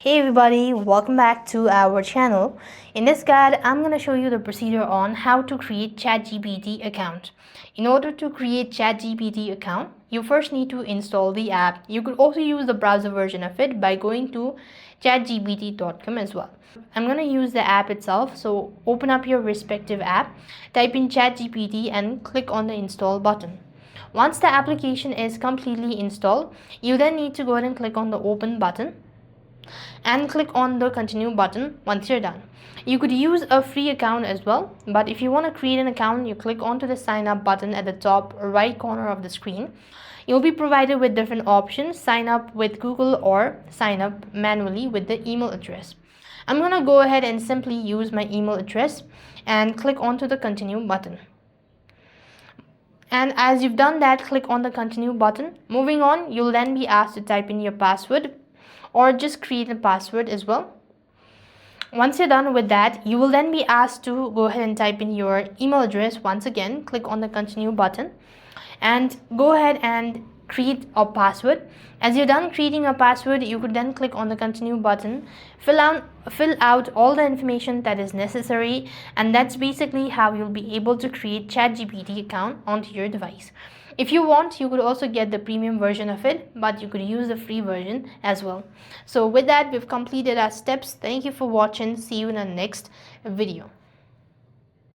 Hey everybody, welcome back to our channel. In this guide, I'm going to show you the procedure on how to create ChatGPT account. In order to create ChatGPT account, you first need to install the app. You could also use the browser version of it by going to chatgpt.com as well. I'm going to use the app itself, so open up your respective app, type in ChatGPT and click on the install button. Once the application is completely installed, you then need to go ahead and click on the open button and click on the continue button once you're done. You could use a free account as well, but if you want to create an account, you click onto the sign up button at the top right corner of the screen. You'll be provided with different options: sign up with Google or sign up manually with the email address. I'm going to go ahead and simply use my email address and click onto the continue button. And as you've done that, click on the continue button. Moving on, you'll then be asked to type in your password or just create a password as well. Once you're done with that, you will then be asked to go ahead and type in your email address once again. Click on the continue button and go ahead and create a password. As you're done creating a password, you could then click on the continue button, fill out all the information that is necessary, and that's basically how you'll be able to create ChatGPT account onto your device. If you want, you could also get the premium version of it, but you could use the free version as well. So with that, we've completed our steps. Thank you for watching. See you in the next video.